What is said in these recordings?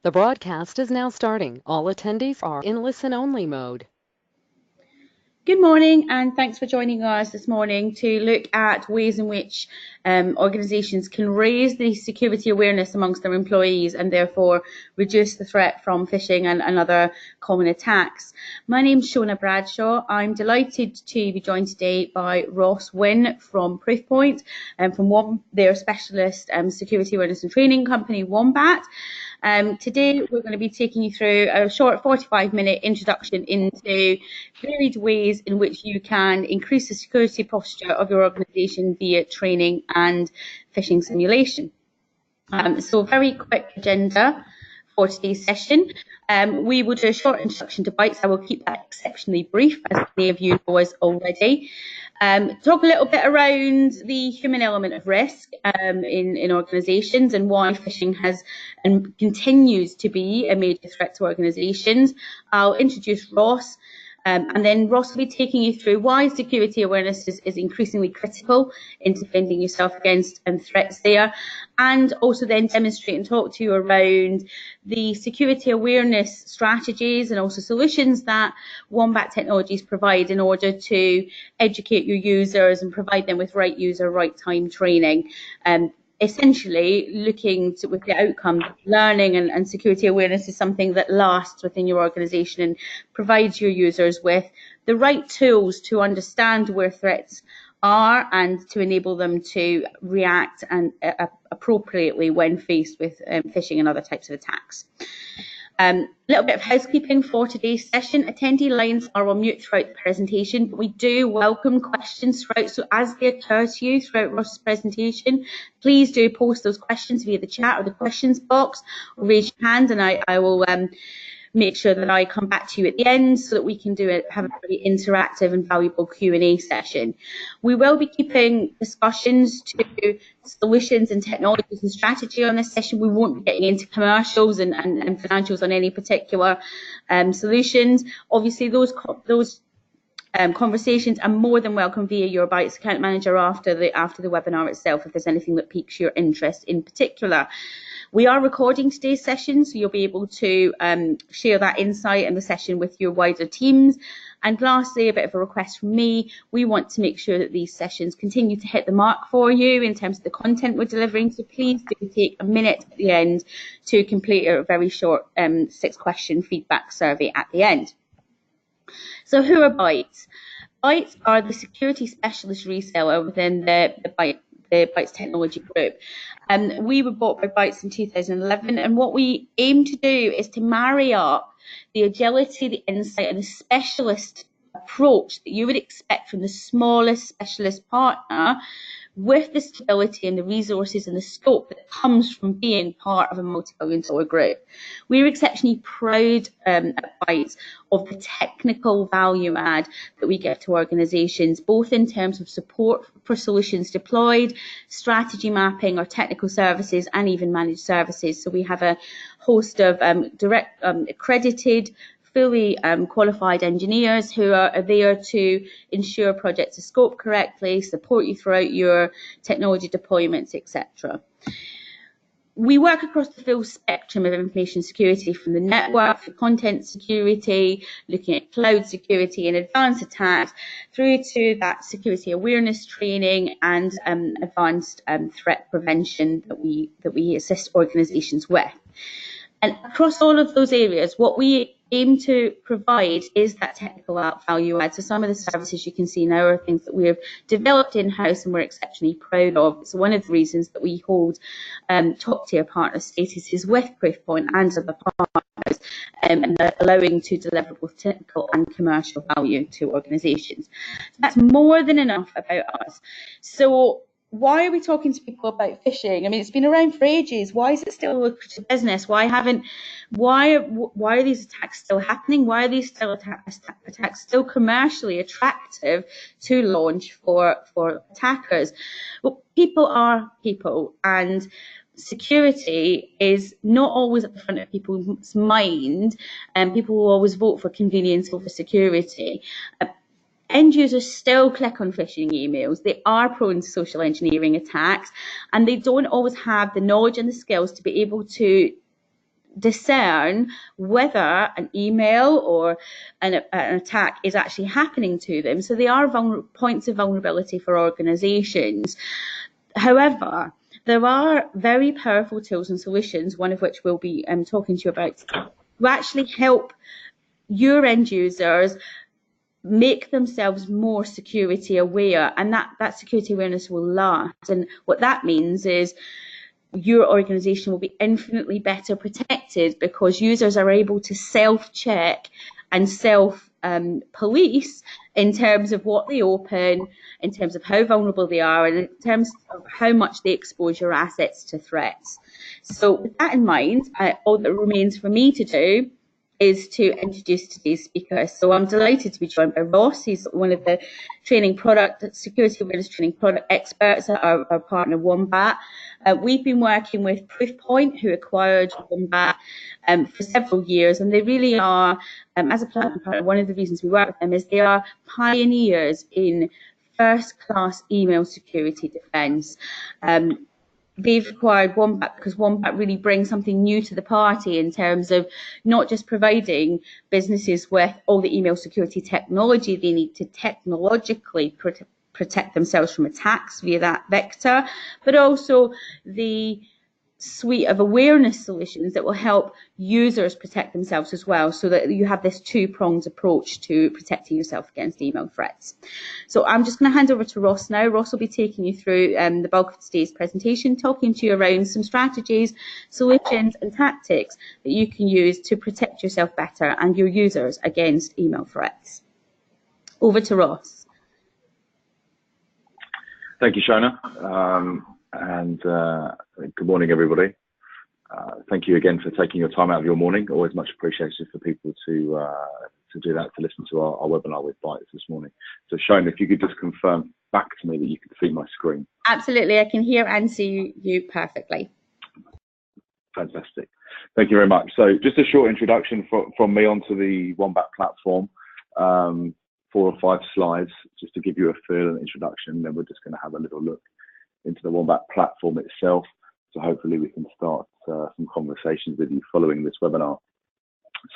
The broadcast is now starting. All attendees are in listen-only mode. Good morning, and thanks for joining us this morning to look at ways in which organisations can raise the security awareness amongst their employees and therefore reduce the threat from phishing and other common attacks. My name's Shona Bradshaw. I'm delighted to be joined today by Ross Wynne from Proofpoint and from their specialist security awareness and training company, Wombat. Today we're going to be taking you through a short 45-minute introduction into varied ways in which you can increase the security posture of your organisation via training and phishing simulation. So very quick agenda for today's session. We will do a short introduction to Bytes. I will keep that exceptionally brief, as many of you know us already. Talk a little bit around the human element of risk in organisations and why phishing has and continues to be a major threat to organisations. I'll introduce Ross. And then Ross will be taking you through why security awareness is increasingly critical in defending yourself against threats there, and also then demonstrate and talk to you around the security awareness strategies and also solutions that Wombat Technologies provide in order to educate your users and provide them with right user, right time training. Essentially looking to, with the outcome, learning and security awareness is something that lasts within your organisation and provides your users with the right tools to understand where threats are and to enable them to react and appropriately when faced with phishing and other types of attacks. A little bit of housekeeping for today's session. Attendee lines are on mute throughout the presentation, but we do welcome questions throughout. So as they occur to you throughout Ross's presentation, please do post those questions via the chat or the questions box, or raise your hand, and I will make sure that I come back to you at the end so that we can have a very interactive and valuable Q&A session. We will be keeping discussions to solutions and technologies and strategy on this session. We won't be getting into commercials and financials on any particular solutions. Obviously, those conversations are more than welcome via your Bytes account manager after the webinar itself if there's anything that piques your interest in particular. We are recording today's session, so you'll be able to share that insight and the session with your wider teams. And lastly, a bit of a request from me, we want to make sure that these sessions continue to hit the mark for you in terms of the content we're delivering. So please do take a minute at the end to complete a very short 6-question feedback survey at the end. So who are Bytes? Bytes are the security specialist reseller within the Bytes technology group. We were bought by Bytes in 2011, and what we aim to do is to marry up the agility, the insight, and the specialist approach that you would expect from the smallest specialist partner with the stability and the resources and the scope that comes from being part of a multi-billion-dollar group. We're exceptionally proud at Bytes of the technical value add that we give to organisations, both in terms of support for solutions deployed, strategy mapping, or technical services, and even managed services. So we have a host of direct accredited fully qualified engineers who are there to ensure projects are scoped correctly, support you throughout your technology deployments, etc. We work across the full spectrum of information security, from the network, the content security, looking at cloud security and advanced attacks, through to that security awareness training and advanced threat prevention that we assist organisations with. And across all of those areas, what we aim to provide is that technical value add. So some of the services you can see now are things that we have developed in-house and we're exceptionally proud of. So one of the reasons that we hold top-tier partner statuses with Proofpoint and other partners, and allowing to deliver both technical and commercial value to organisations. So that's more than enough about us. So why are we talking to people about phishing? I mean, it's been around for ages. Why is it still a lucrative business? Why are these attacks still happening? Why are these attacks still commercially attractive to launch for attackers? Well, people are people, and security is not always at the front of people's mind, and people will always vote for convenience over security. End users still click on phishing emails. They are prone to social engineering attacks, and they don't always have the knowledge and the skills to be able to discern whether an email or an attack is actually happening to them. So they are points of vulnerability for organizations. However, there are very powerful tools and solutions, one of which we'll be talking to you about, to actually help your end users make themselves more security aware, and that security awareness will last. And what that means is your organization will be infinitely better protected because users are able to self-check and self-police in terms of what they open, in terms of how vulnerable they are, and in terms of how much they expose your assets to threats. So with that in mind, all that remains for me to do is to introduce today's speaker. So I'm delighted to be joined by Ross. He's one of the security awareness training product experts at our partner Wombat. We've been working with Proofpoint, who acquired Wombat for several years, and they really are, as a platinum partner, one of the reasons we work with them is they are pioneers in first-class email security defence. They've acquired Wombat because Wombat really brings something new to the party in terms of not just providing businesses with all the email security technology they need to technologically protect themselves from attacks via that vector, but also the suite of awareness solutions that will help users protect themselves as well, so that you have this two-pronged approach to protecting yourself against email threats. So I'm just going to hand over to Ross now. Ross will be taking you through the bulk of today's presentation, talking to you around some strategies, solutions and tactics that you can use to protect yourself better and your users against email threats. Over to Ross. Thank you, Shona. And good morning, everybody. Thank you again for taking your time out of your morning. Always much appreciated for people to do that, to listen to our webinar with Bytes this morning. So Shona, if you could just confirm back to me that you can see my screen. Absolutely, I can hear and see you perfectly. Fantastic. Thank you very much. So just a short introduction from me onto the Wombat platform. 4 or 5 slides just to give you a feel and introduction. Then we're just going to have a little look into the Wombat platform itself. So hopefully we can start some conversations with you following this webinar.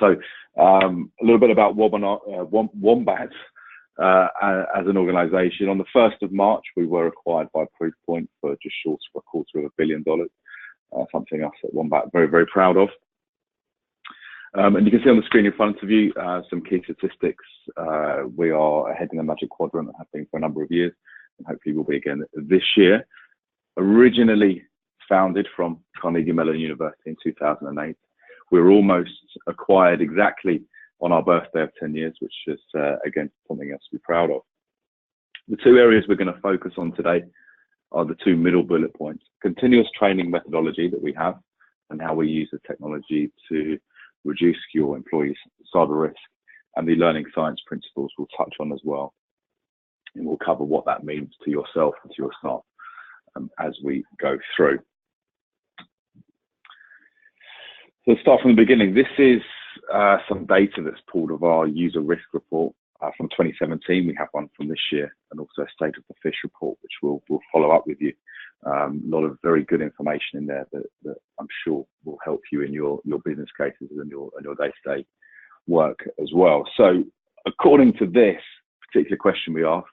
So a little bit about Wombat as an organization. On the 1st of March, we were acquired by Proofpoint for just short of $250 million. Something us at Wombat very, very proud of. And you can see on the screen in front of you some key statistics. We are ahead in the Magic Quadrant and have been for a number of years, and hopefully will be again this year. Originally founded from Carnegie Mellon University in 2008. We were almost acquired exactly on our birthday of 10 years, which is, again, something else to be proud of. The 2 areas we're going to focus on today are the 2 middle bullet points: continuous training methodology that we have and how we use the technology to reduce your employees' cyber risk, and the learning science principles we'll touch on as well. And we'll cover what that means to yourself and to your staff as we go through. So let's start from the beginning. This is some data that's pulled of our user risk report from 2017. We have one from this year, and also a state of the fish report, which we'll follow up with you. A lot of very good information in there that I'm sure will help you in your business cases and your day-to-day work as well. So according to this particular question we asked,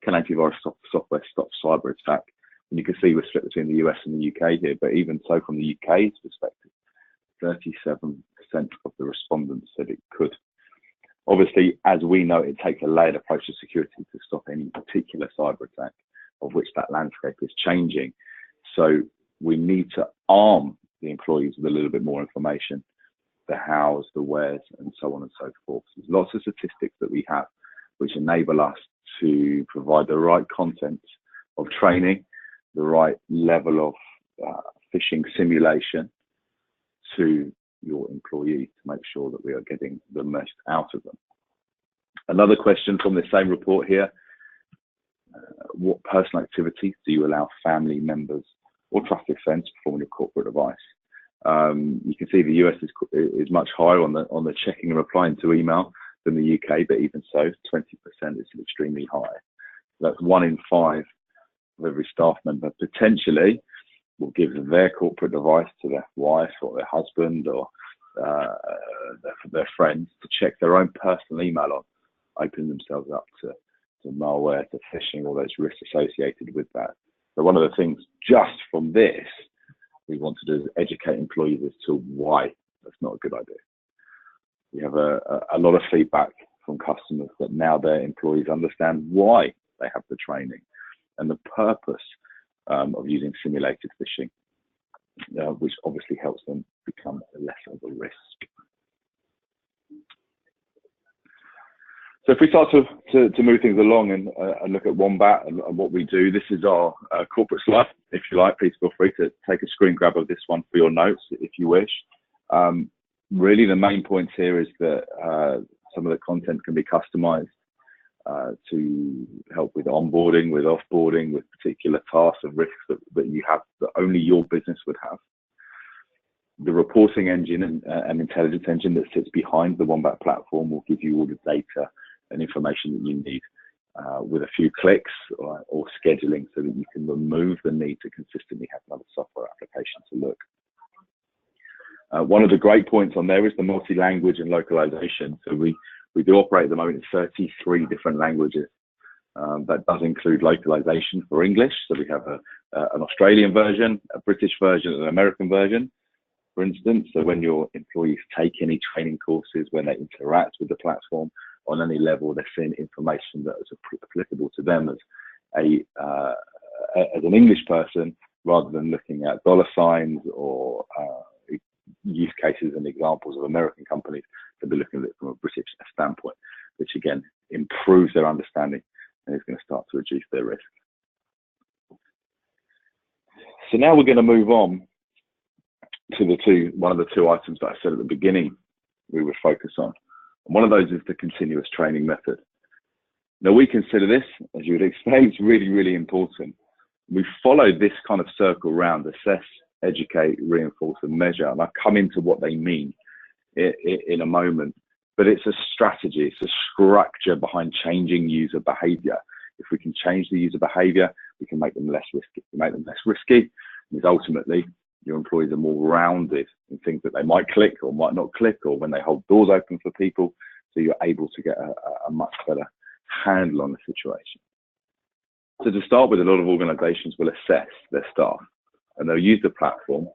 can antivirus software stop cyber attack? And you can see we're split between the US and the UK here, but even so, from the UK's perspective, 37% of the respondents said it could. Obviously, as we know, it takes a layered approach to security to stop any particular cyber attack, of which that landscape is changing. So we need to arm the employees with a little bit more information, the hows, the wheres, and so on and so forth. There's lots of statistics that we have which enable us to provide the right content of training, the right level of phishing simulation to your employees to make sure that we are getting the most out of them. Another question from the same report here: what personal activities do you allow family members or trusted friends to perform on your corporate device? You can see the US is much higher on the checking and replying to email than the UK, but even so, 20% is extremely high. That's 1 in 5 of every staff member potentially will give their corporate device to their wife or their husband or their friends to check their own personal email on, opening themselves up to malware, to phishing, all those risks associated with that. So one of the things just from this we want to do is educate employees as to why that's not a good idea. We have a lot of feedback from customers that now their employees understand why they have the training and the purpose of using simulated phishing, which obviously helps them become less of a risk. So if we start to move things along and look at Wombat and what we do, this is our corporate slide. If you like, please feel free to take a screen grab of this one for your notes if you wish. Really, the main points here is that some of the content can be customized to help with onboarding, with offboarding, with particular tasks and risks that you have that only your business would have. The reporting engine and intelligence engine that sits behind the Wombat platform will give you all the data and information that you need with a few clicks or scheduling, so that you can remove the need to consistently have another software application to look. One of the great points on there is the multi-language and localization. So we do operate at the moment in 33 different languages. That does include localization for English. So we have an Australian version, a British version, and an American version, for instance. So when your employees take any training courses, when they interact with the platform on any level, they're seeing information that is applicable to them as an English person, rather than looking at dollar signs or use cases and examples of American companies. They'll be looking at it from a British standpoint, which again improves their understanding and is going to start to reduce their risk. So now we're going to move on to one of the two items that I said at the beginning we would focus on. And one of those is the continuous training method. Now, we consider this, as you would expect, really, really important. We follow this kind of circle round: assess, educate, reinforce, and measure. And I'll come into what they mean in a moment. But it's a strategy, it's a structure behind changing user behavior. If we can change the user behavior, we can make them less risky. If we make them less risky, because ultimately your employees are more rounded in things that they might click or might not click, or when they hold doors open for people, so you're able to get a much better handle on the situation. So to start with, a lot of organizations will assess their staff, and they'll use the platform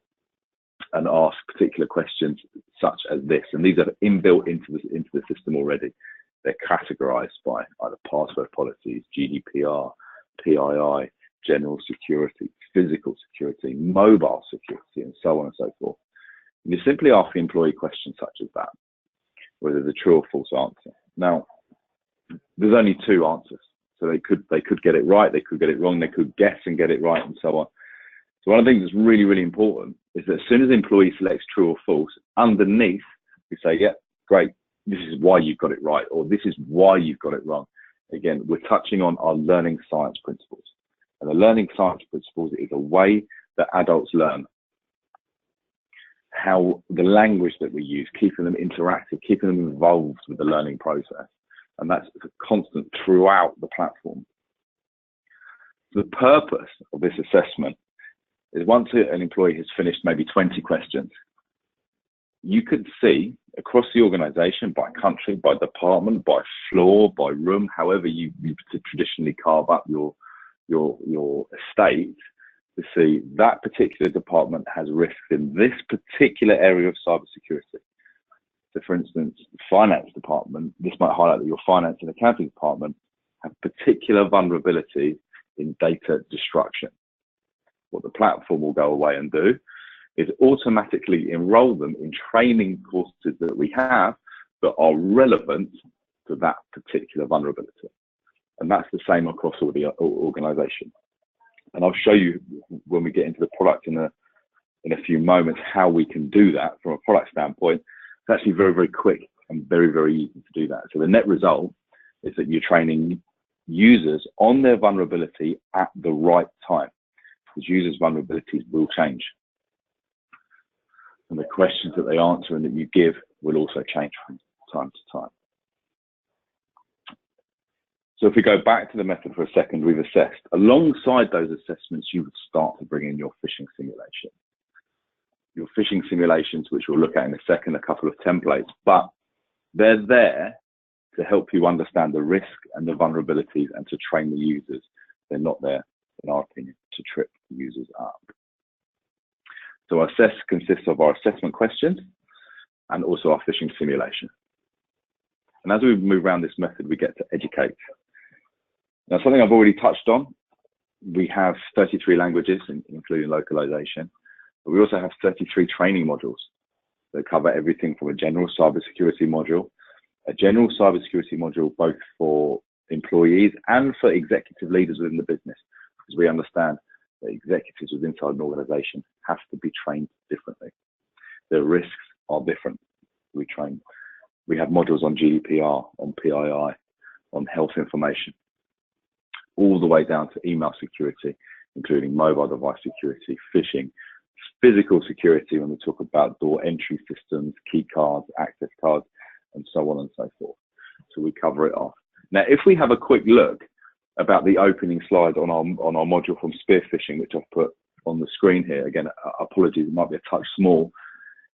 and ask particular questions such as this. And these are inbuilt into the system already. They're categorized by either password policies, GDPR, PII, general security, physical security, mobile security, and so on and so forth. And you simply ask the employee questions such as that, whether it's a true or false answer. Now, there's only two answers. So they could get it right, they could get it wrong, they could guess and get it right, and so on. So one of the things that's really, really important is that as soon as the employee selects true or false, underneath we say, yeah, great, this is why you've got it right, or this is why you've got it wrong. Again, we're touching on our learning science principles. And the learning science principles is a way that adults learn. How the language that we use, keeping them interactive, keeping them involved with the learning process. And that's constant throughout the platform. The purpose of this assessment is once an employee has finished maybe 20 questions, you could see across the organization, by country, by department, by floor, by room, however you traditionally carve up your estate, to see that particular department has risks in this particular area of cybersecurity. So for instance, the finance department, this might highlight that your finance and accounting department have particular vulnerability in data destruction. What the platform will go away and do is automatically enroll them in training courses that we have that are relevant to that particular vulnerability. And that's the same across all the organization. And I'll show you when we get into the product in a few moments how we can do that from a product standpoint. It's actually very, very quick and very, very easy to do that. So the net result is that you're training users on their vulnerability at the right time, because users' vulnerabilities will change. And the questions that they answer and that you give will also change from time to time. So if we go back to the method for a second, we've assessed. Alongside those assessments, you would start to bring in your phishing simulation. your phishing simulations, which we'll look at in a second, a couple of templates, but they're there to help you understand the risk and the vulnerabilities and to train the users. They're not there, in our opinion, to trip users up. So assess consists of our assessment questions and also our phishing simulation. And as we move around this method, we get to educate. Now, something I've already touched on, we have 33 languages, including localization, but we also have 33 training modules that cover everything from a general cybersecurity module, a general cybersecurity module both for employees and for executive leaders within the business, because we understand that executives within inside an organization have to be trained differently. Their risks are different. We have modules on GDPR, on PII, on health information, all the way down to email security, including mobile device security, phishing, physical security when we talk about door entry systems, key cards, access cards, and so on and so forth. So we cover it off. Now, if we have a quick look about the opening slide on our module from spear phishing, which I've put on the screen here, again, apologies, it might be a touch small.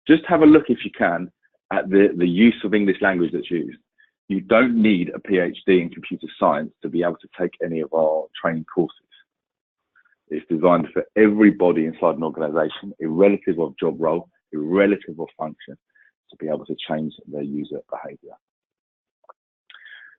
Just have a look, if you can, at the use of English language that's used. You don't need a PhD in computer science to be able to take any of our training courses. It's designed for everybody inside an organization, irrelative of job role, irrelative of function, to be able to change their user behavior.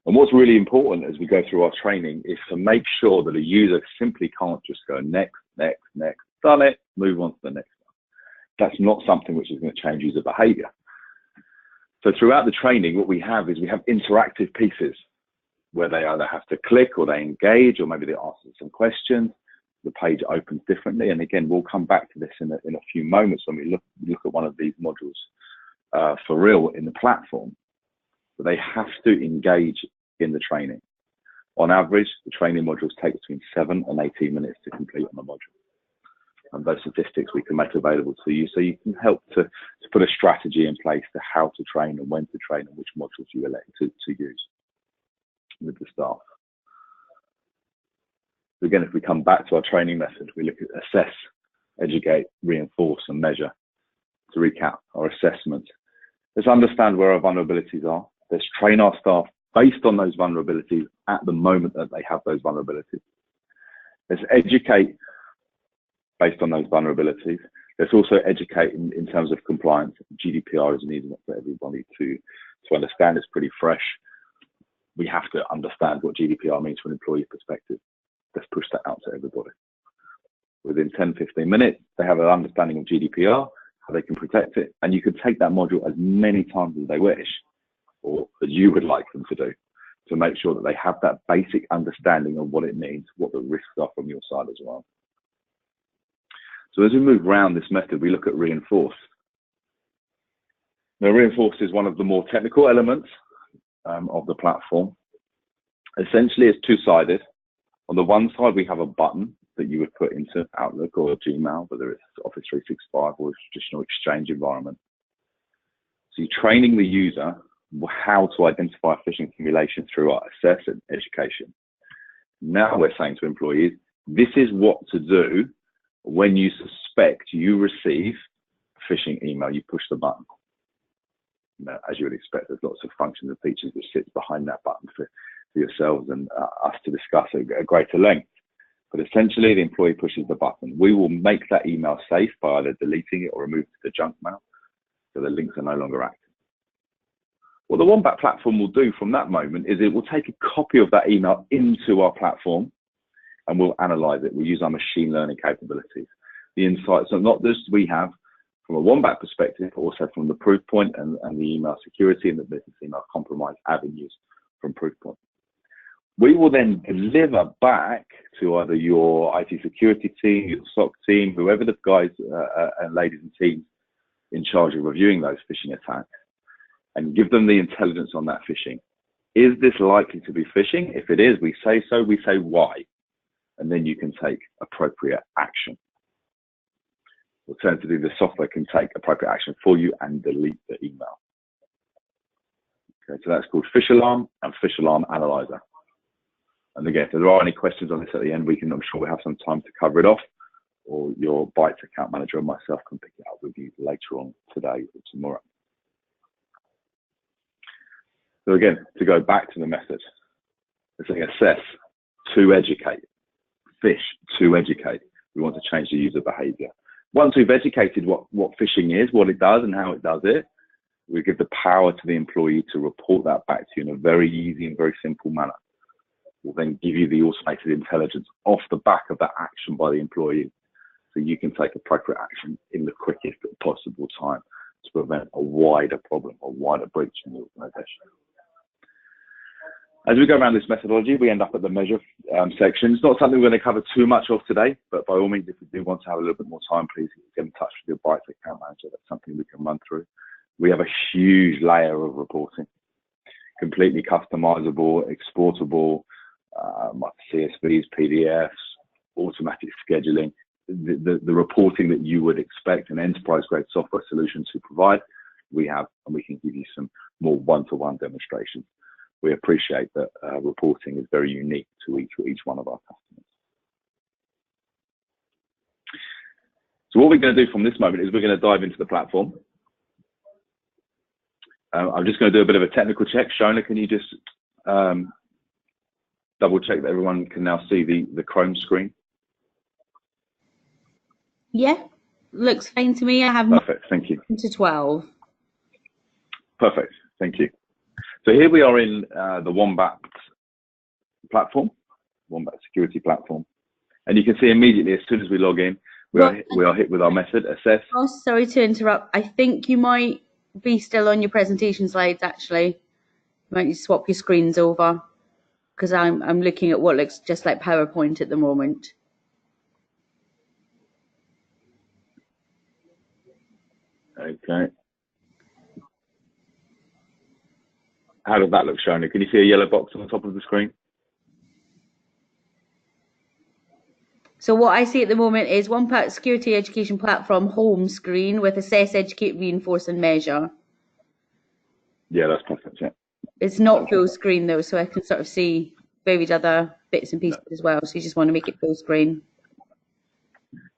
And what's really important as we go through our training is to make sure that a user simply can't just go next, next, next, done it, move on to the next one. That's not something which is going to change user behavior. So throughout the training, what we have is we have interactive pieces where they either have to click or they engage, or maybe they answer some questions. The page opens differently. And again, we'll come back to this in a few moments when we look at one of these modules for real in the platform. But they have to engage in the training. On average, the training modules take between 7 and 18 minutes to complete on the module. And those statistics we can make available to you, so you can help to put a strategy in place to how to train and when to train and which modules you elect to use with the staff. So again, if we come back to our training method, we look at assess, educate, reinforce, and measure. To recap our assessment, let's understand where our vulnerabilities are. Let's train our staff based on those vulnerabilities at the moment that they have those vulnerabilities. Let's educate based on those vulnerabilities. Let's also educate in terms of compliance. GDPR is an easy one for everybody to understand. It's pretty fresh. We have to understand what GDPR means from an employee perspective. Let's push that out to everybody. Within 10, 15 minutes, they have an understanding of GDPR, how they can protect it, and you can take that module as many times as they wish, or as you would like them to do, to make sure that they have that basic understanding of what it means, what the risks are from your side as well. So as we move around this method, we look at reinforce. Now, reinforce is one of the more technical elements of the platform. Essentially, it's two-sided. On the one side, we have a button that you would put into Outlook or Gmail, whether it's Office 365 or a traditional Exchange environment. So you're training the user how to identify phishing simulation through our assess and education. Now we're saying to employees, this is what to do when you suspect you receive a phishing email. You push the button. Now, as you would expect, there's lots of functions and features that sit behind that button for yourselves and us to discuss at greater length. But essentially, the employee pushes the button. We will make that email safe by either deleting it or removing it to the junk mail, so the links are no longer active. What the Wombat platform will do from that moment is it will take a copy of that email into our platform and we'll analyze it. We'll use our machine learning capabilities. The insights are not just we have from a Wombat perspective, but also from the Proofpoint and the email security and the business email compromise avenues from Proofpoint. We will then deliver back to either your IT security team, your SOC team, whoever the guys and ladies and teams in charge of reviewing those phishing attacks, and give them the intelligence on that phishing. Is this likely to be phishing? If it is, we say so, we say why, and then you can take appropriate action. Alternatively, the software can take appropriate action for you and delete the email. Okay, so that's called Phish Alarm and Phish Alarm Analyzer. And again, if there are any questions on this at the end, I'm sure we'll have some time to cover it off. or your Bytes account manager and myself can pick it up with you later on today or tomorrow. So again, to go back to the method, we're saying assess to educate, phish to educate. We want to change the user behavior. Once we've educated what phishing is, what it does and how it does it, we give the power to the employee to report that back to you in a very easy and very simple manner. We'll then give you the automated intelligence off the back of that action by the employee, so you can take appropriate action in the quickest possible time to prevent a wider problem, a wider breach in the organization. As we go around this methodology, we end up at the measure section. It's not something we're going to cover too much of today, but by all means, if you do want to have a little bit more time, please get in touch with your Bytes account manager. That's something we can run through. We have a huge layer of reporting, completely customizable, exportable, CSVs, PDFs, automatic scheduling, the reporting that you would expect an enterprise-grade software solution to provide. We have, and we can give you some more one-to-one demonstrations. We appreciate that reporting is very unique to each one of our customers. So what we're going to do from this moment is we're going to dive into the platform. I'm just going to do a bit of a technical check. Shona, can you just double check that everyone can now see the Chrome screen? Yeah, looks fine to me. I have perfect. Thank you. To 12. Perfect. Thank you. So here we are in the Wombat platform, Wombat Security platform, and you can see immediately as soon as we log in, we are hit with our method assess. Oh, sorry to interrupt. I think you might be still on your presentation slides. Actually, you might need to swap your screens over, because I'm looking at what looks just like PowerPoint at the moment. Okay. How does that look, Shona? Can you see a yellow box on the top of the screen? So what I see at the moment is Wombat Security Education Platform home screen with assess, educate, reinforce and measure. Yeah, that's perfect, yeah. It's not full screen though, so I can sort of see varied other bits and pieces as well. So you just want to make it full screen.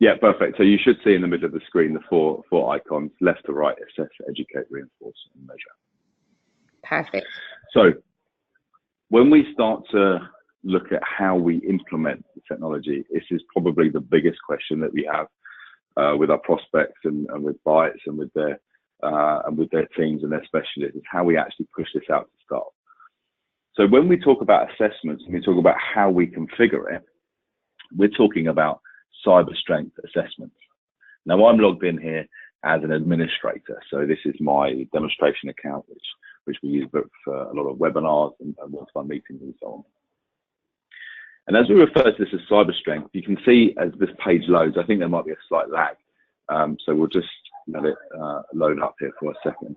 Yeah, perfect. So you should see in the middle of the screen the four icons, left to right, assess, educate, reinforce and measure. Perfect. So when we start to look at how we implement the technology, this is probably the biggest question that we have with our prospects and with Bytes and with their teams and their specialists, is how we actually push this out to start. So when we talk about assessments and we talk about how we configure it, we're talking about cyber strength assessments. Now I'm logged in here as an administrator, so this is my demonstration account, which we use for a lot of webinars and one-to-one meetings and so on. And as we refer to this as cyber strength, you can see as this page loads, I think there might be a slight lag. So we'll just let it load up here for a second.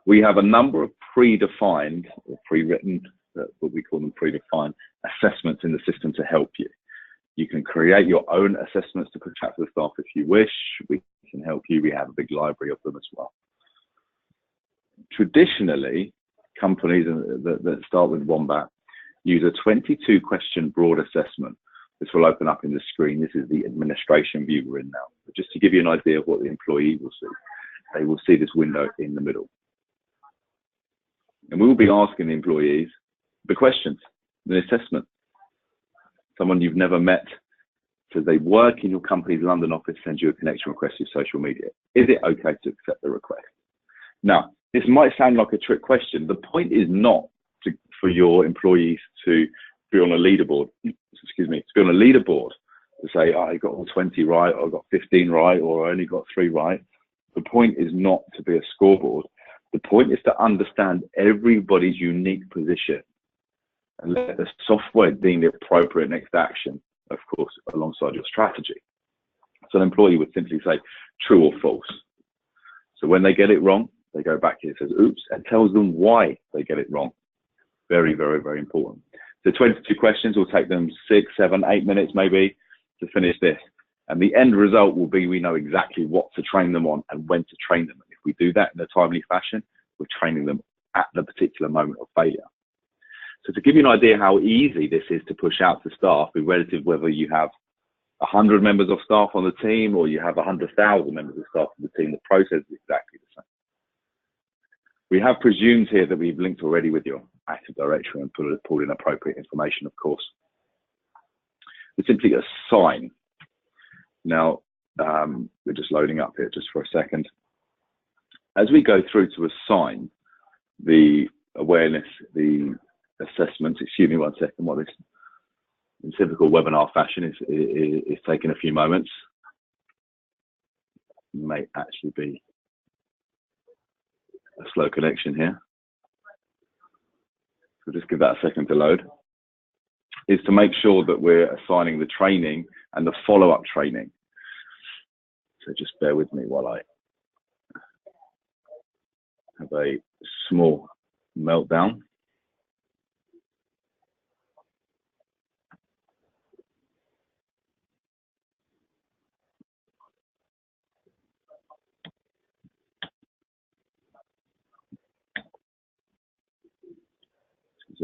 We have a number of predefined or pre-written, what we call them predefined assessments in the system to help you. You can create your own assessments to push out to the staff if you wish. We can help you. We have a big library of them as well. Traditionally, companies that start with Wombat use a 22-question broad assessment. This will open up in the screen. This is the administration view we're in now. But just to give you an idea of what the employee will see, they will see this window in the middle. And we will be asking the employees the questions, the assessment. Someone you've never met, says they work in your company's London office, sends you a connection request to social media. Is it okay to accept the request? Now, this might sound like a trick question. The point is not for your employees to be on a leaderboard, excuse me, to be on a leaderboard to say, oh, I got all 20 right, or I got 15 right, or I only got 3 right. The point is not to be a scoreboard. The point is to understand everybody's unique position and let the software deem the appropriate next action, of course, alongside your strategy. So an employee would simply say true or false. So when they get it wrong, they go back here, it says oops, and tells them why they get it wrong. Very, very, very important. So 22 questions will take them 6, 7, 8 minutes maybe to finish this. And the end result will be we know exactly what to train them on and when to train them. And if we do that in a timely fashion, we're training them at the particular moment of failure. So to give you an idea how easy this is to push out to staff, be relative whether you have 100 members of staff on the team, or you have 100,000 members of staff on the team, the process is exactly the same. We have presumed here that we've linked already with your Active Directory and pulled in appropriate information, of course. We simply assign. Now, we're just loading up here just for a second. As we go through to assign the awareness, the assessments, excuse me one second, what this in typical webinar fashion is taking a few moments. It may actually be a slow connection here. So just give that a second to load. Is to make sure that we're assigning the training and the follow-up training. So just bear with me while I have a small meltdown.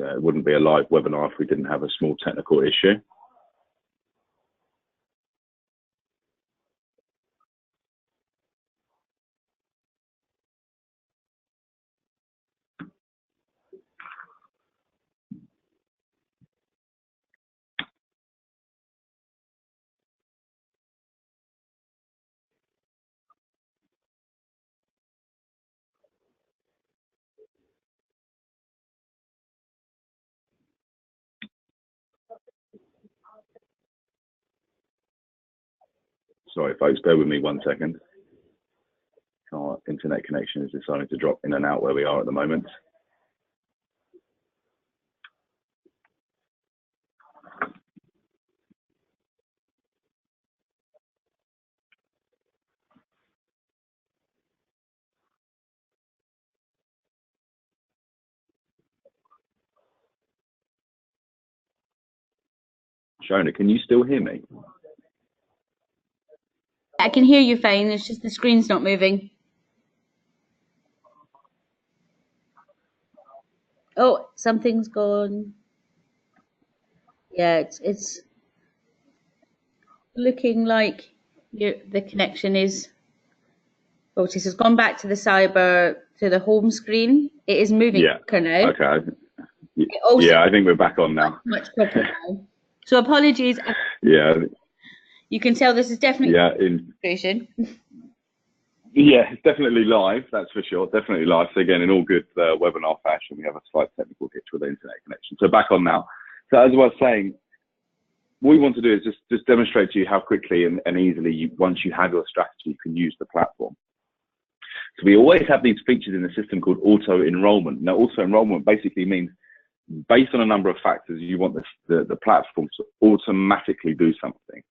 It wouldn't be a live webinar if we didn't have a small technical issue. Sorry, folks, bear with me one second. Our internet connection is deciding to drop in and out where we are at the moment. Shona, can you still hear me? I can hear you fine, it's just the screen's not moving. Oh, something's gone. Yeah, it's looking like the connection is. Otis has gone back to the home screen. It is moving quicker now. Okay. Yeah, I think we're back on now. Much quicker now. So apologies. Yeah. You can tell this is definitely Yeah, it's definitely live, that's for sure. Definitely live. So again, in all good webinar fashion, we have a slight technical hitch with the internet connection. So back on now. So as I was saying, what we want to do is just demonstrate to you how quickly and easily, once you have your strategy, you can use the platform. So we always have these features in the system called auto-enrollment. Now, auto-enrollment basically means, based on a number of factors, you want the platform to automatically do something.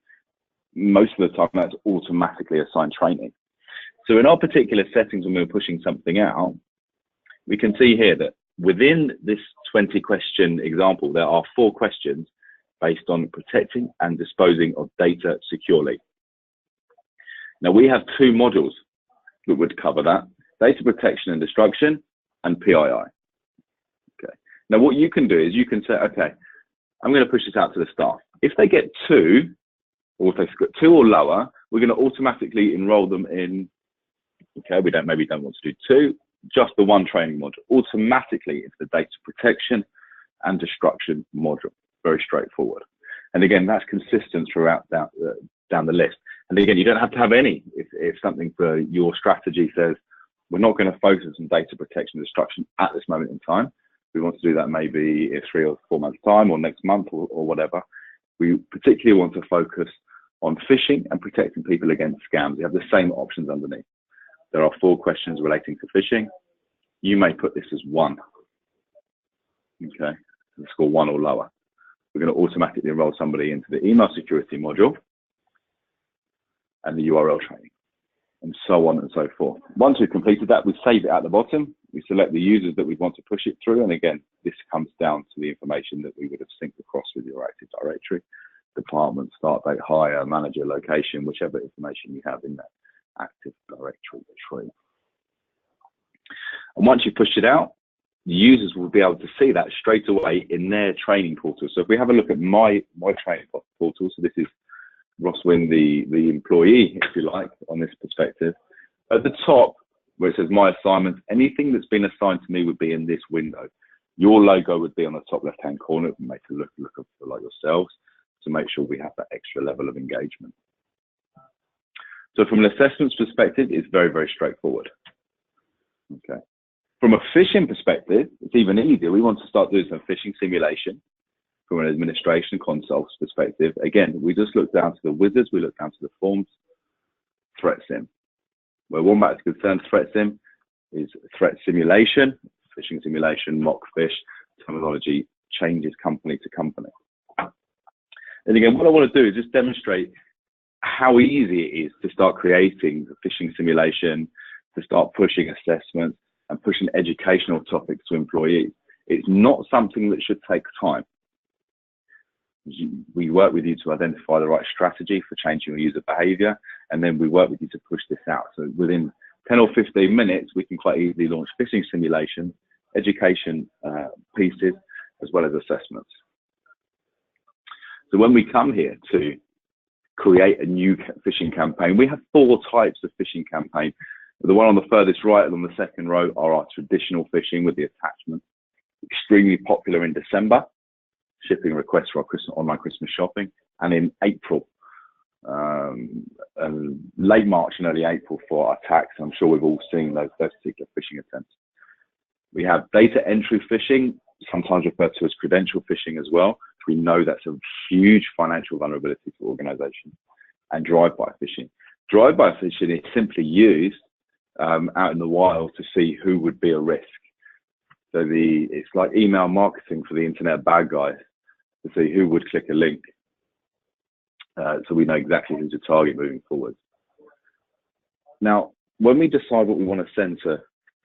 Most of the time, that's automatically assign training. So in our particular settings, when we're pushing something out, we can see here that within this 20-question example, there are 4 questions based on protecting and disposing of data securely. Now, we have 2 modules that would cover that: data protection and destruction, and PII. Okay. Now, what you can do is you can say, okay, I'm going to push this out to the staff. If they get 2, or if they've got 2 or lower, we're going to automatically enroll them in. Okay, maybe don't want to do 2, just the 1 training module. Automatically, it's the data protection and destruction module. Very straightforward. And again, that's consistent throughout down the list. And again, you don't have to have any. If something for your strategy says, we're not going to focus on data protection and destruction at this moment in time, we want to do that maybe in 3 or 4 months' time, or next month, or whatever. We particularly want to focus on phishing and protecting people against scams. You have the same options underneath. There are 4 questions relating to phishing. You may put this as 1. Okay, let's score 1 or lower. We're going to automatically enroll somebody into the email security module and the URL training, and so on and so forth. Once we've completed that, we save it at the bottom. We select the users that we want to push it through. And again, this comes down to the information that we would have synced across with your Active Directory, department, start date, hire, manager, location, whichever information you have in that Active Directory tree. And once you push it out, the users will be able to see that straight away in their training portal. So if we have a look at my training portal, so this is Ross Wynn, the employee, if you like, on this perspective. At the top, where it says my assignments, anything that's been assigned to me would be in this window. Your logo would be on the top left-hand corner. It would make it look like yourselves to make sure we have that extra level of engagement. So from an assessments perspective, it's very, very straightforward. Okay. From a phishing perspective, it's even easier. We want to start doing some phishing simulation from an administration console perspective. Again, we just look down to the wizards, we look down to the forms, threat sim. Where Wombat is concerned, threat sim is threat simulation, phishing simulation, mock phish, terminology changes company to company. And again, what I want to do is just demonstrate how easy it is to start creating the phishing simulation, to start pushing assessments and pushing educational topics to employees. It's not something that should take time. We work with you to identify the right strategy for changing your user behavior, and then we work with you to push this out. So within 10 or 15 minutes, we can quite easily launch phishing simulation, education pieces, as well as assessments. So when we come here to create a new phishing campaign, we have 4 types of phishing campaign. The one on the furthest right and on the second row are our traditional phishing with the attachment. Extremely popular in December, shipping requests for our online Christmas shopping, and in April, late March and early April for our tax. I'm sure we've all seen those particular phishing attempts. We have data entry phishing, sometimes referred to as credential phishing as well. We know that's a huge financial vulnerability for organizations. And drive-by phishing. Drive-by phishing is simply used out in the wild to see who would be a risk. So it's like email marketing for the internet bad guys to see who would click a link. So we know exactly who to target moving forward. Now, when we decide what we want to send to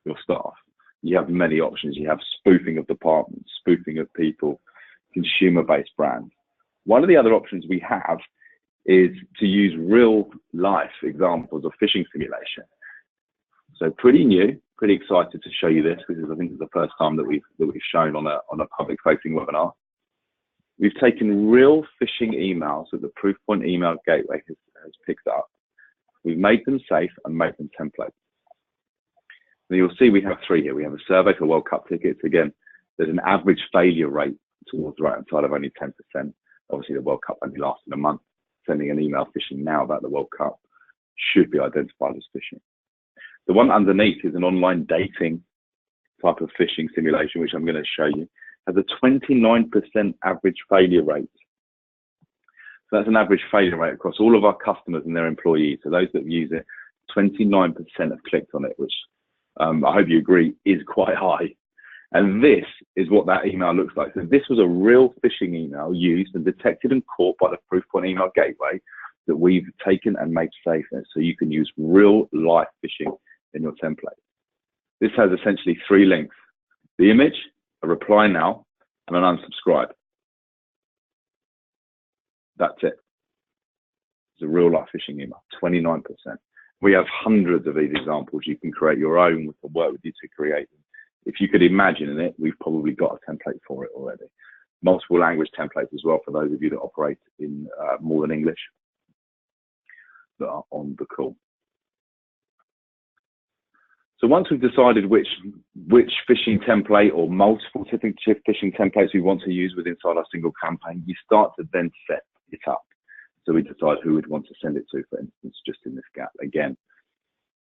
your staff, you have many options. You have spoofing of departments, spoofing of people, consumer-based brands. One of the other options we have is to use real life examples of phishing simulation. So pretty new, pretty excited to show you this because I think it's the first time that we've shown on a public-facing webinar. We've taken real phishing emails that the Proofpoint email gateway has picked up. We've made them safe and made them templates. And you'll see we have 3 here. We have a survey for World Cup tickets. Again, there's an average failure rate towards the right-hand side of only 10%. Obviously, the World Cup only lasted a month. Sending an email phishing now about the World Cup should be identified as phishing. The one underneath is an online dating type of phishing simulation, which I'm going to show you, has a 29% average failure rate. So that's an average failure rate across all of our customers and their employees. So those that use it, 29% have clicked on it, which I hope you agree is quite high. And this is what that email looks like. So this was a real phishing email used and detected and caught by the Proofpoint email gateway that we've taken and made safe, so you can use real life phishing in your template. This has essentially 3 links: the image, a reply now, and an unsubscribe. That's it. It's a real life phishing email, 29%. We have hundreds of these examples. You can create your own. We can work with you to create them. If you could imagine it, we've probably got a template for it already. Multiple language templates as well for those of you that operate in more than English that are on the call. So once we've decided which phishing template or multiple phishing templates we want to use within our single campaign, you start to then set it up. So we decide who we'd want to send it to, for instance, just in this gap. Again,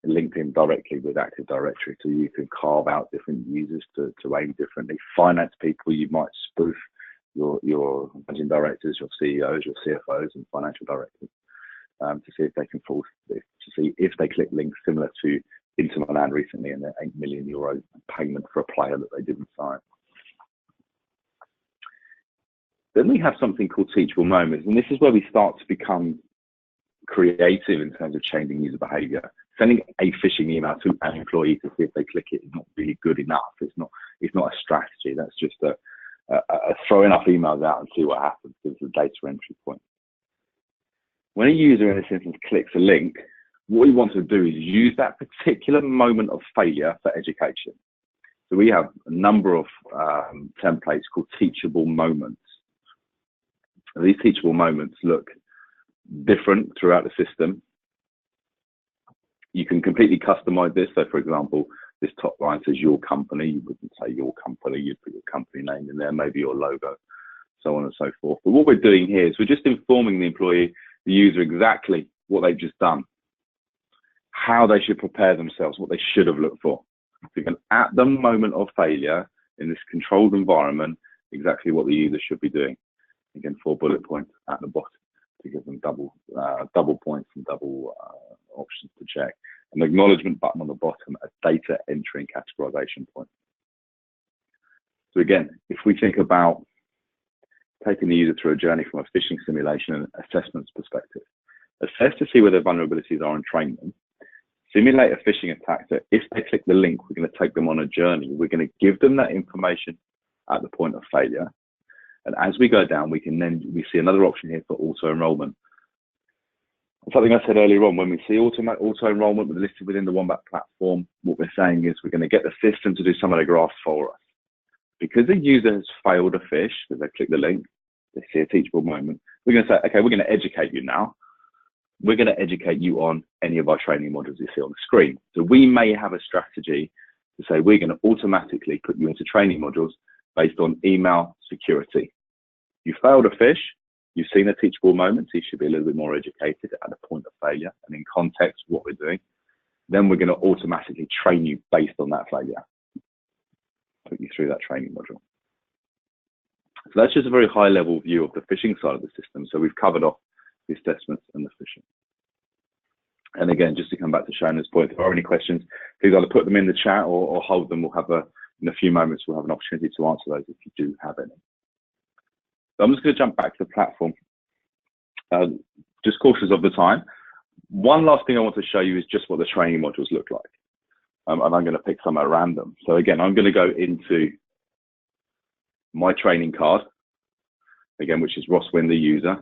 LinkedIn directly with Active Directory, so you can carve out different users to aim differently. Finance people, you might spoof your managing directors, your CEOs, your CFOs, and financial directors to see if they can fall, to see if they click links similar to Inter Milan recently and their €8 million payment for a player that they didn't sign. Then we have something called teachable moments, and this is where we start to become creative in terms of changing user behavior. Sending a phishing email to an employee to see if they click it is not really good enough. It's not a strategy. That's just a throw enough emails out and see what happens. It's a data entry point. When a user in this instance clicks a link, what we want to do is use that particular moment of failure for education. So we have a number of templates called teachable moments. And these teachable moments look different throughout the system. You can completely customize this. So for example, this top line says your company. You wouldn't say your company, you'd put your company name in there, maybe your logo, so on and so forth. But what we're doing here is we're just informing the employee, the user, exactly what they've just done, how they should prepare themselves, what they should have looked for. So you can, at the moment of failure, in this controlled environment, exactly what the user should be doing. Again, 4 bullet points at the bottom to give them double points and double options to check. An acknowledgement button on the bottom, a data entry and categorization point. So again, if we think about taking the user through a journey from a phishing simulation and assessments perspective, assess to see where their vulnerabilities are and train them. Simulate a phishing attack, so if they click the link, we're going to take them on a journey. We're going to give them that information at the point of failure. And as we go down, we see another option here for auto-enrollment. Something I said earlier on, when we see auto-enrollment listed within the Wombat platform, what we're saying is we're going to get the system to do some of the graphs for us. Because the user has failed a phish, because they click the link, they see a teachable moment, we're going to say, okay, we're going to educate you now. We're going to educate you on any of our training modules you see on the screen. So we may have a strategy to say we're going to automatically put you into training modules based on email security. You failed a phish, you've seen a teachable moment, so you should be a little bit more educated at the point of failure and in context what we're doing. Then we're going to automatically train you based on that failure. Put you through that training module. So that's just a very high level view of the phishing side of the system. So we've covered off the assessments and the phishing. And again, just to come back to Shona's point, if there are any questions, please either put them in the chat or hold them. We'll have in a few moments, we'll have an opportunity to answer those if you do have any. So I'm just going to jump back to the platform. Just cautious of the time. One last thing I want to show you is just what the training modules look like. And I'm going to pick some at random. So again, I'm going to go into my training card, again, which is Ross Wynn, the user.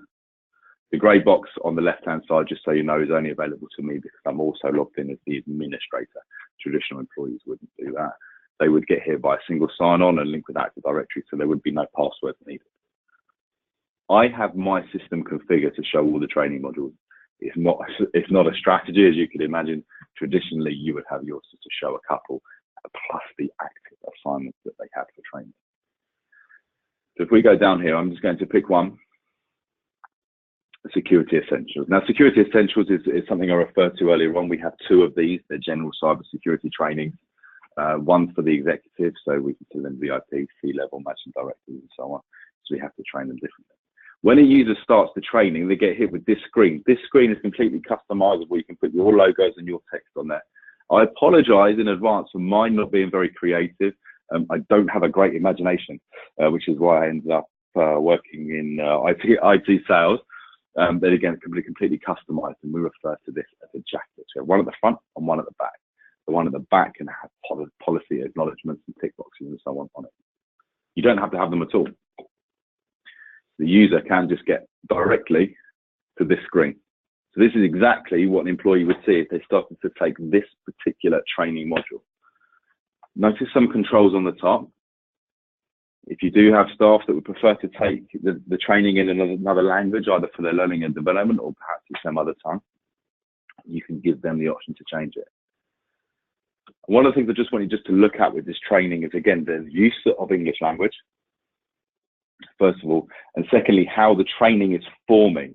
The grey box on the left-hand side, just so you know, is only available to me because I'm also logged in as the administrator. Traditional employees wouldn't do that. They would get here by a single sign-on and link with Active Directory, so there would be no passwords needed. I have my system configured to show all the training modules. It's not a strategy, as you could imagine. Traditionally, you would have yours just to show a couple, plus the active assignments that they have for training. So if we go down here, I'm just going to pick one. Security Essentials. Now, Security Essentials is something I referred to earlier on. We have 2 of these. They're general cybersecurity trainings. One for the executives, so we consider them VIP, C-level, managing directors, and so on. So we have to train them differently. When a user starts the training, they get hit with this screen. This screen is completely customizable. You can put your logos and your text on there. I apologize in advance for mine not being very creative. I don't have a great imagination, which is why I ended up working in IT sales. Then again, it can be completely customized, and we refer to this as a jacket. So one at the front and one at the back. The one at the back can have policy acknowledgements and tick boxes and so on it. You don't have to have them at all. The user can just get directly to this screen. So this is exactly what an employee would see if they started to take this particular training module. Notice some controls on the top. If you do have staff that would prefer to take the training in another language, either for their learning and development or perhaps in some other tongue, you can give them the option to change it. One of the things I just want you to look at with this training is, again, the use of English language, first of all, and secondly, how the training is forming.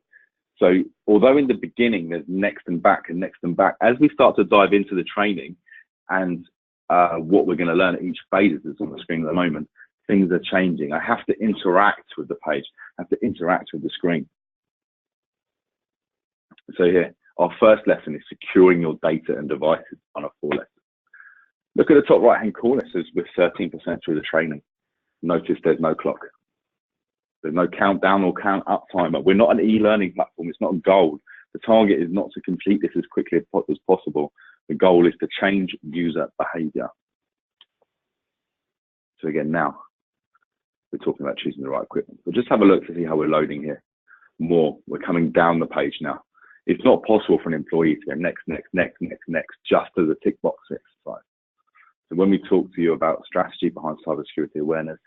So although in the beginning there's next and back and next and back, as we start to dive into the training and what we're going to learn at each phase is on the screen at the moment, things are changing. I have to interact with the page. I have to interact with the screen. So here, our first lesson is securing your data and devices on a 4 lesson. Look at the top right-hand corner. It says we're 13% through the training. Notice there's no clock. There's no countdown or count up timer. We're not an e-learning platform. It's not a goal. The target is not to complete this as quickly as possible. The goal is to change user behavior. So again, now we're talking about choosing the right equipment. But just have a look to see how we're loading here. More, we're coming down the page now. It's not possible for an employee to go next, next, next, next, next, just as a tick box exercise. So when we talk to you about strategy behind cybersecurity awareness,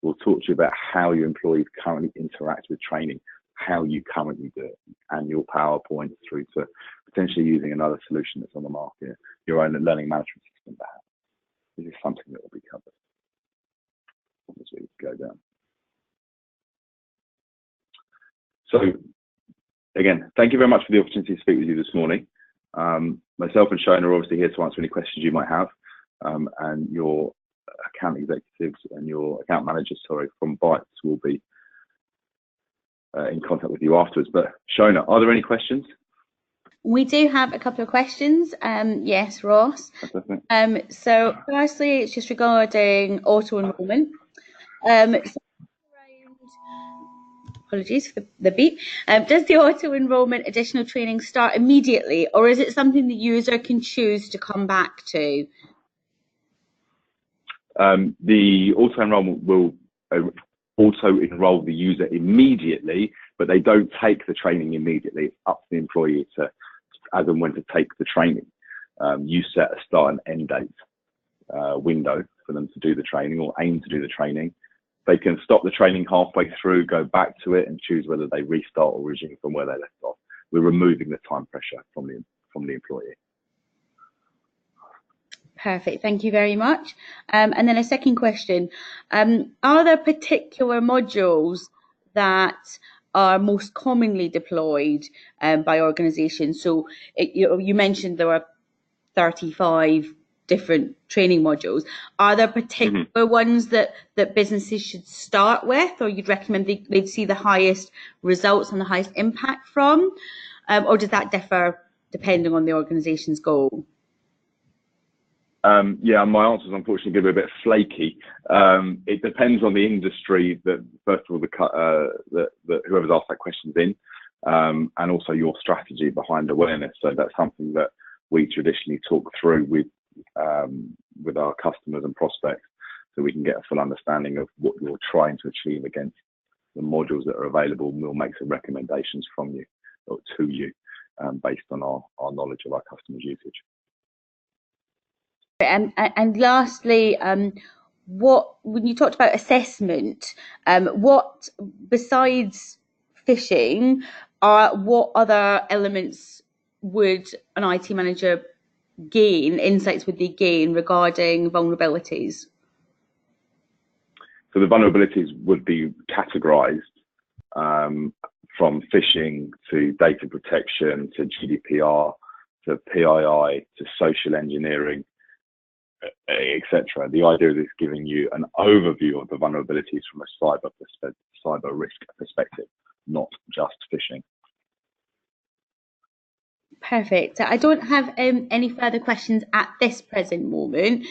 we'll talk to you about how your employees currently interact with training how you currently do it, and your PowerPoint through to potentially using another solution that's on the market, your own learning management system perhaps. This is something that will be covered as we go down. So again, thank you very much for the opportunity to speak with you this morning. Myself and Shona are obviously here to answer any questions you might have, and your account executives and your account managers, from Bytes will be in contact with you afterwards. But Shona, are there any questions? We do have a couple of questions. Yes, Ross. So firstly, it's just regarding auto-enrollment. Apologies for the beep. Does the auto-enrollment additional training start immediately, or is it something the user can choose to come back to? The auto-enrollment will auto-enroll the user immediately, but they don't take the training immediately. It's up to the employee to, as and when to take the training. You set a start and end date window for them to do the training, or aim to do the training. They can stop the training halfway through, go back to it, and choose whether they restart or resume from where they left off. We're removing the time pressure from the employee. Perfect, thank you very much. And then a second question, are there particular modules that are most commonly deployed by organisations? So you mentioned there were 35 different training modules. Are there particular ones that businesses should start with, or you'd recommend they'd see the highest results and the highest impact from? Or does that differ depending on the organisation's goal? Yeah, my answer is unfortunately going to be a bit flaky. It depends on the industry that, first of all, whoever's asked that question's in, and also your strategy behind awareness. So that's something that we traditionally talk through with our customers and prospects, so we can get a full understanding of what you're trying to achieve against the modules that are available, and we'll make some recommendations from you or to you based on our knowledge of our customers' usage. And lastly, when you talked about assessment, what besides phishing, what other elements would an IT manager gain, insights would they gain regarding vulnerabilities? So the vulnerabilities would be categorized from phishing to data protection to GDPR to PII to social engineering, etc. The idea is giving you an overview of the vulnerabilities from a cyber risk perspective, not just phishing. Perfect. I don't have any further questions at this present moment.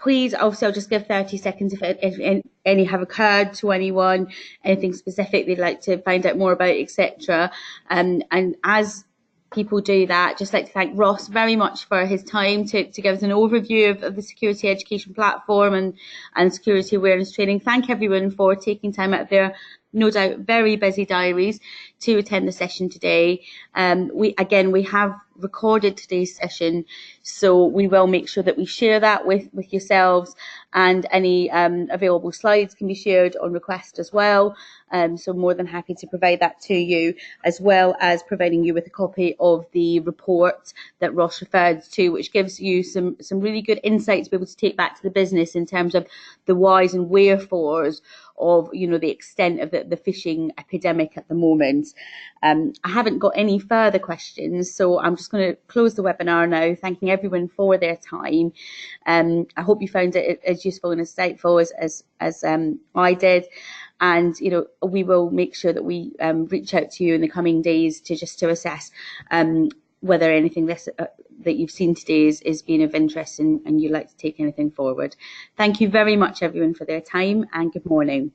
Please, also, I'll just give 30 seconds if any have occurred to anyone, anything specific they'd like to find out more about, etc. And as people do that, just like to thank Ross very much for his time to give us an overview of the security education platform and security awareness training. Thank everyone for taking time out of their, no doubt, very busy diaries to attend the session today. We have recorded today's session, so we will make sure that we share that with yourselves, and any available slides can be shared on request as well. So more than happy to provide that to you, as well as providing you with a copy of the report that Ross referred to, which gives you some really good insights to be able to take back to the business in terms of the whys and wherefores of the extent of the phishing epidemic at the moment. I haven't got any further questions, so I'm just going to close the webinar now, thanking everyone for their time. I hope you found it as useful and as insightful as I did. And we will make sure that we reach out to you in the coming days to assess whether anything that you've seen today is being of interest and you'd like to take anything forward. Thank you very much, everyone, for their time, and good morning.